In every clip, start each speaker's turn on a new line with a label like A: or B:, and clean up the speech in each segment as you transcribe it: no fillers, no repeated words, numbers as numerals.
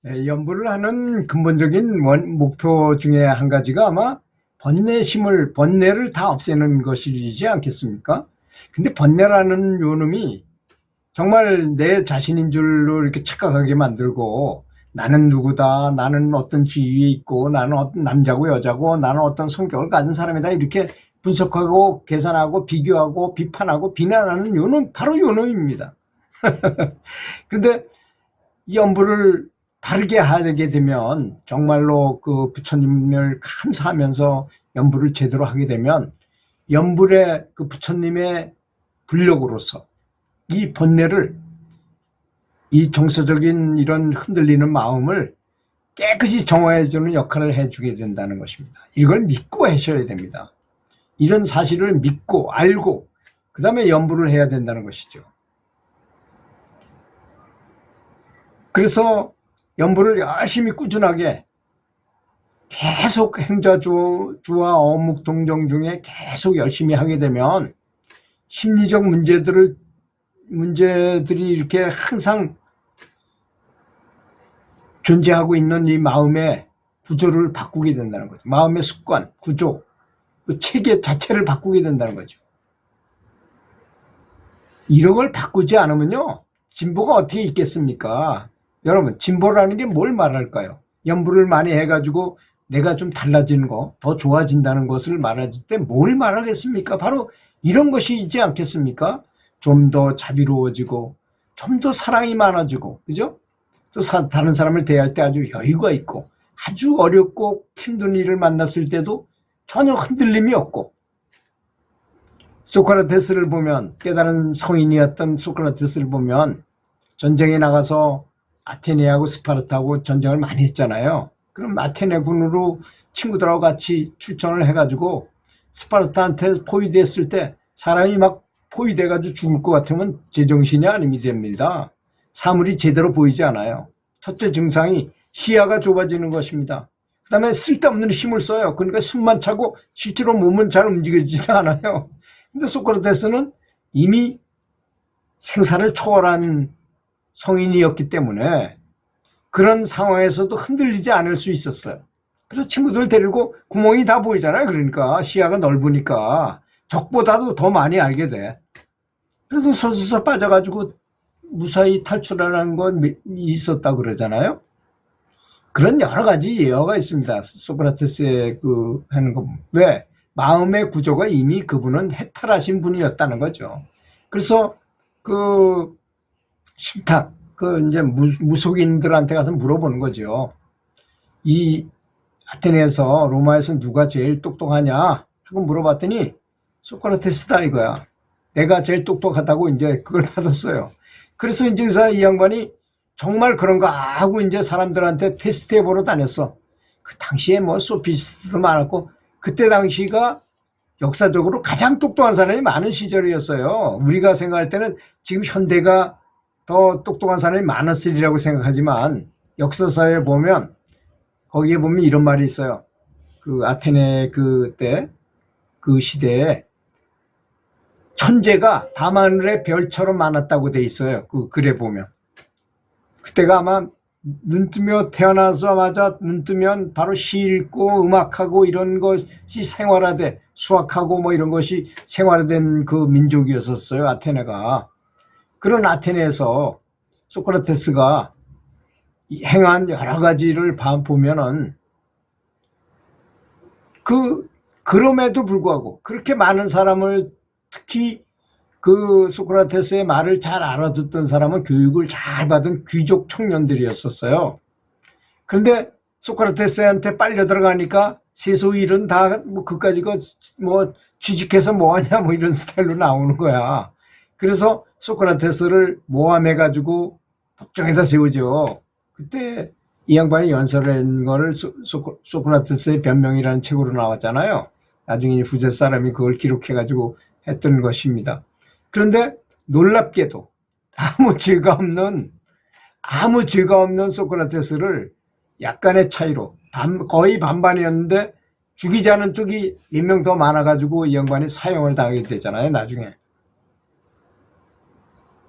A: 연구를 하는 근본적인 목표 중에 한 가지가 아마 번뇌를 다 없애는 것이지 않겠습니까? 근데 번뇌라는 요놈이 정말 내 자신인 줄로 이렇게 착각하게 만들고, 나는 누구다, 나는 어떤 지위에 있고, 나는 어떤 남자고 여자고, 나는 어떤 성격을 가진 사람이다, 이렇게 분석하고 계산하고 비교하고 비판하고 비난하는 요놈, 바로 요놈입니다. 그런데 이 연부를 바르게 하게 되면, 정말로 그 부처님을 감사하면서 연부를 제대로 하게 되면, 연불의 그 부처님의 불력으로서 이 번뇌를, 이 정서적인 이런 흔들리는 마음을 깨끗이 정화해주는 역할을 해주게 된다는 것입니다. 이걸 믿고 하셔야 됩니다. 이런 사실을 믿고 알고 그 다음에 연부를 해야 된다는 것이죠. 그래서 연부를 열심히 꾸준하게 계속 행자주와 어묵동정 중에 계속 열심히 하게 되면 심리적 문제들이 이렇게 항상 존재하고 있는 이 마음의 구조를 바꾸게 된다는 거죠. 마음의 습관, 구조, 그 체계 자체를 바꾸게 된다는 거죠. 이런 걸 바꾸지 않으면요, 진보가 어떻게 있겠습니까? 여러분, 진보라는 게 뭘 말할까요? 연부를 많이 해가지고 내가 좀 달라지는 거, 더 좋아진다는 것을 말할 때 뭘 말하겠습니까? 바로 이런 것이지 않겠습니까? 좀 더 자비로워지고, 좀 더 사랑이 많아지고, 그죠? 또 다른 사람을 대할 때 아주 여유가 있고, 아주 어렵고 힘든 일을 만났을 때도 전혀 흔들림이 없고, 소크라테스를 보면, 깨달은 성인이었던 소크라테스를 보면 전쟁에 나가서 아테네하고 스파르타하고 전쟁을 많이 했잖아요. 그럼 아테네 군으로 친구들하고 같이 출전을 해가지고 스파르타한테 포위됐을 때 사람이 막 포위돼가지고 죽을 것 같으면 제정신이 아님이 됩니다. 사물이 제대로 보이지 않아요. 첫째 증상이 시야가 좁아지는 것입니다. 그 다음에 쓸데없는 힘을 써요. 그러니까 숨만 차고 실제로 몸은 잘 움직여지지 않아요. 근데 소크라테스는 이미 생사를 초월한 성인이었기 때문에 그런 상황에서도 흔들리지 않을 수 있었어요. 그래서 친구들 데리고 구멍이 다 보이잖아요. 그러니까 시야가 넓으니까 적보다도 더 많이 알게 돼. 그래서 서서서 빠져가지고 무사히 탈출하는 건 있었다고 그러잖아요. 그런 여러 가지 예화가 있습니다. 소크라테스의 하는 거. 왜? 마음의 구조가 이미 그분은 해탈하신 분이었다는 거죠. 그래서 신탁, 이제 무속인들한테 가서 물어보는 거죠. 이 아테네에서, 로마에서 누가 제일 똑똑하냐 하고 물어봤더니 소크라테스다 이거야. 내가 제일 똑똑하다고 이제 그걸 받았어요. 그래서 이제 이 양반이 정말 그런가 하고 이제 사람들한테 테스트 해보러 다녔어. 그 당시에 뭐 소피스트도 많았고, 그때 당시가 역사적으로 가장 똑똑한 사람이 많은 시절이었어요. 우리가 생각할 때는 지금 현대가 더 똑똑한 사람이 많았으리라고 생각하지만, 역사사에 보면 거기에 보면 이런 말이 있어요. 아테네 그때 그 시대에 천재가 밤하늘의 별처럼 많았다고 돼 있어요. 글에 보면. 그때가 아마 태어나자마자 눈 뜨면 바로 시 읽고 음악하고 이런 것이 생활화돼, 수학하고 뭐 이런 것이 생활화된 그 민족이었었어요, 아테네가. 그런 아테네에서 소크라테스가 행한 여러 가지를 보면은 그럼에도 불구하고 그렇게 많은 사람을, 특히 소크라테스의 말을 잘 알아듣던 사람은 교육을 잘 받은 귀족 청년들이었었어요. 그런데 소크라테스한테 빨려 들어가니까 세소일은 다 그까지 취직해서 뭐하냐 이런 스타일로 나오는 거야. 그래서 소크라테스를 모함해가지고 법정에다 세우죠. 그때 이 양반이 연설한 거를 소크라테스의 변명이라는 책으로 나왔잖아요. 나중에 후세 사람이 그걸 기록해가지고 했던 것입니다. 그런데 놀랍게도 아무 죄가 없는 소크라테스를 약간의 차이로 거의 반반이었는데 죽이지 않은 쪽이 몇 명 더 많아가지고 이 양반이 사형을 당하게 되잖아요, 나중에.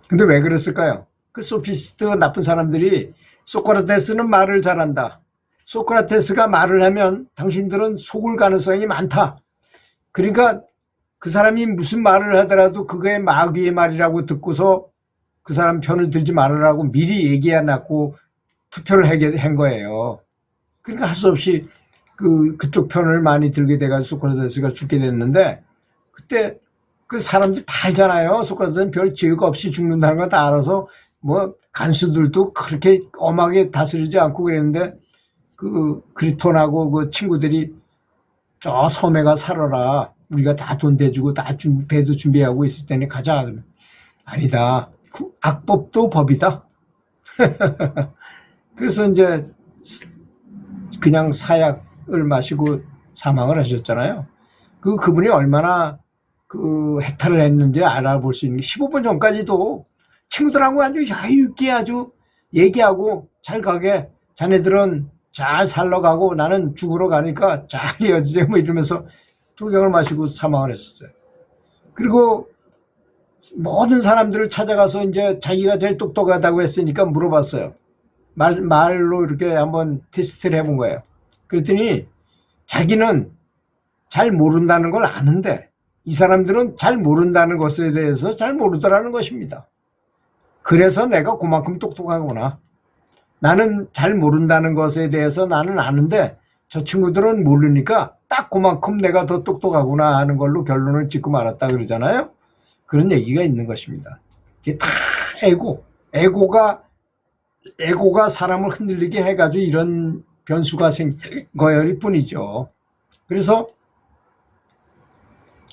A: 근데 왜 그랬을까요? 그 소피스트 나쁜 사람들이 소크라테스는 말을 잘한다. 소크라테스가 말을 하면 당신들은 속을 가능성이 많다. 그러니까 그 사람이 무슨 말을 하더라도 그거의 마귀의 말이라고 듣고서 그 사람 편을 들지 말으라고 미리 얘기해놨고 투표를 하게 한 거예요. 그러니까 할 수 없이 그쪽 편을 많이 들게 돼가지고 소크라테스가 죽게 됐는데, 그때 그 사람들 다 알잖아요. 소크라테스는 별 죄가 없이 죽는다는 거 다 알아서 뭐 간수들도 그렇게 엄하게 다스리지 않고 그랬는데, 그 크리톤하고 그 친구들이 저 섬에가 살아라. 우리가 다 돈 대주고 다 배도 준비하고 있을 테니 가자. 아니다. 악법도 법이다. 그래서 이제 그냥 사약을 마시고 사망을 하셨잖아요. 그분이 얼마나 해탈을 했는지 알아볼 수 있는 게 15분 전까지도 친구들하고 아주 여유있게 아주 얘기하고 잘 가게, 자네들은 잘 살러 가고 나는 죽으러 가니까 잘 헤어지자 뭐 이러면서 독약을 마시고 사망을 했었어요. 그리고 모든 사람들을 찾아가서 이제 자기가 제일 똑똑하다고 했으니까 물어봤어요. 말로 이렇게 한번 테스트를 해본 거예요. 그랬더니 자기는 잘 모른다는 걸 아는데 이 사람들은 잘 모른다는 것에 대해서 잘 모르더라는 것입니다. 그래서 내가 그만큼 똑똑하구나. 나는 잘 모른다는 것에 대해서 나는 아는데 저 친구들은 모르니까 딱 그만큼 내가 더 똑똑하구나 하는 걸로 결론을 짓고 말았다 그러잖아요. 그런 얘기가 있는 것입니다. 이게 다 에고가 사람을 흔들리게 해가지고 이런 변수가 생긴 거일 뿐이죠. 그래서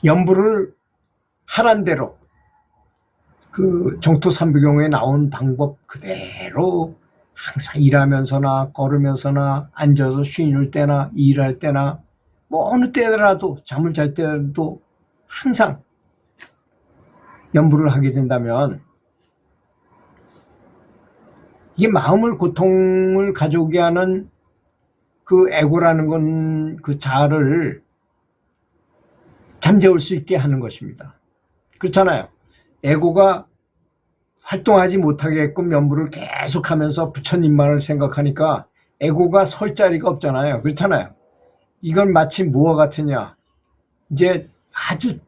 A: 염불을 하란 대로 그 정토삼부경에 나온 방법 그대로 항상 일하면서나 걸으면서나 앉아서 쉬는 때나 일할 때나 뭐 어느 때라도 잠을 잘 때도 항상 염불을 하게 된다면 이게 마음을 고통을 가져오게 하는 그 에고라는 건 그 자아를 잠재울 수 있게 하는 것입니다. 그렇잖아요. 에고가 활동하지 못하게끔 염불을 계속하면서 부처님만을 생각하니까 에고가 설 자리가 없잖아요. 그렇잖아요. 이건 마치 무엇 같으냐. 이제 아주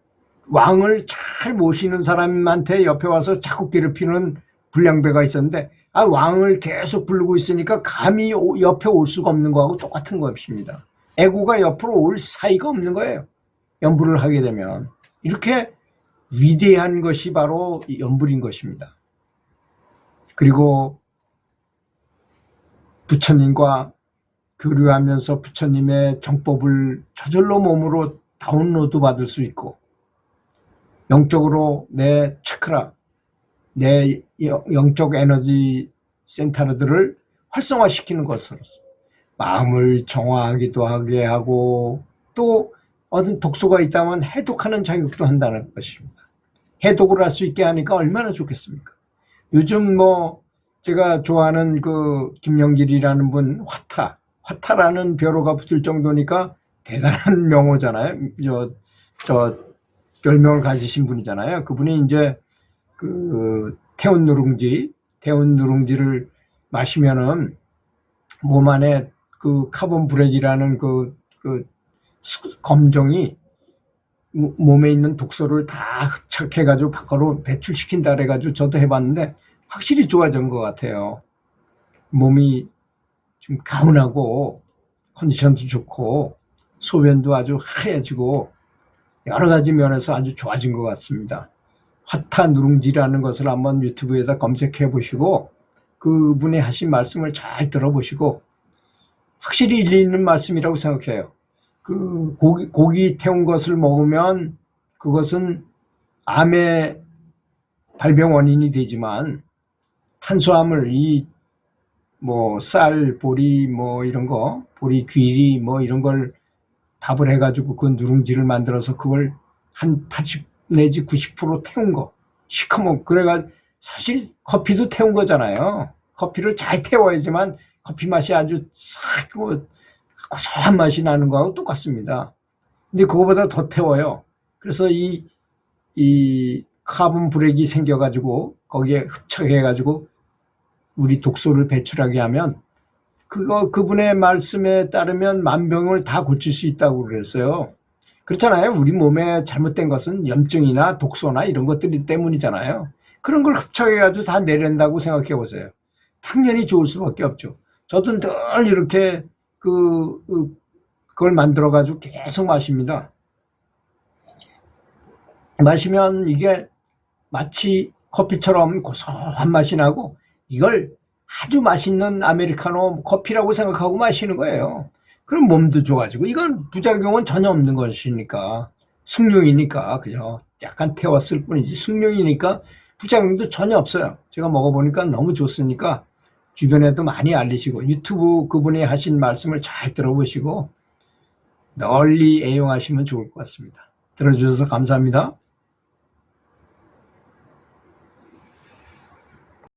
A: 왕을 잘 모시는 사람한테 옆에 와서 자꾸 괴롭히는 불량배가 있었는데 왕을 계속 부르고 있으니까 감히 옆에 올 수가 없는 거하고 똑같은 것입니다. 에고가 옆으로 올 사이가 없는 거예요. 염불을 하게 되면. 이렇게 위대한 것이 바로 염불인 것입니다. 그리고 부처님과 교류하면서 부처님의 정법을 저절로 몸으로 다운로드 받을 수 있고 영적으로 내 차크라, 내 영적 에너지 센터들을 활성화시키는 것으로서 마음을 정화하기도 하게 하고 또 어떤 독소가 있다면 해독하는 작용도 한다는 것입니다. 해독을 할 수 있게 하니까 얼마나 좋겠습니까? 요즘 뭐 제가 좋아하는 그 김영길이라는 분 화타라는 벼로가 붙을 정도니까 대단한 명호잖아요. 저 별명을 가지신 분이잖아요. 그분이 이제 그 태운 누룽지를 마시면은 몸 안에 그 카본 브렉이라는 그 검정이 몸에 있는 독소를 다 흡착해가지고 밖으로 배출시킨다 그래가지고 저도 해봤는데 확실히 좋아진 것 같아요. 몸이 좀 가운하고 컨디션도 좋고 소변도 아주 하얘지고 여러 가지 면에서 아주 좋아진 것 같습니다. 화타 누룽지라는 것을 한번 유튜브에다 검색해 보시고 그분이 하신 말씀을 잘 들어보시고 확실히 일리 있는 말씀이라고 생각해요. 그 고기 태운 것을 먹으면 그것은 암의 발병 원인이 되지만 탄수화물 뭐 쌀, 보리 뭐 이런 거, 보리 귀리 뭐 이런 걸 밥을 해가지고 그 누룽지를 만들어서 그걸 한 80 내지 90% 태운 거 시커멓 그래가 사실 커피도 태운 거잖아요. 커피를 잘 태워야지만 커피 맛이 아주 싹 고소한 맛이 나는 거하고 똑같습니다. 근데 그거보다 더 태워요. 그래서 이 카본 브렉이 생겨가지고 거기에 흡착해가지고 우리 독소를 배출하게 하면 그분의 말씀에 따르면 만병을 다 고칠 수 있다고 그랬어요. 그렇잖아요. 우리 몸에 잘못된 것은 염증이나 독소나 이런 것들 때문이잖아요. 그런 걸 흡착해가지고 다 내린다고 생각해 보세요. 당연히 좋을 수밖에 없죠. 저도 늘 이렇게 그걸 만들어가지고 계속 마십니다. 마시면 이게 마치 커피처럼 고소한 맛이 나고 이걸 아주 맛있는 아메리카노 커피라고 생각하고 마시는 거예요. 그럼 몸도 좋아지고 이건 부작용은 전혀 없는 것이니까 숙룡이니까 그죠. 약간 태웠을 뿐이지 숙룡이니까 부작용도 전혀 없어요. 제가 먹어보니까 너무 좋으니까 주변에도 많이 알리시고 유튜브 그분이 하신 말씀을 잘 들어보시고 널리 애용하시면 좋을 것 같습니다. 들어주셔서 감사합니다.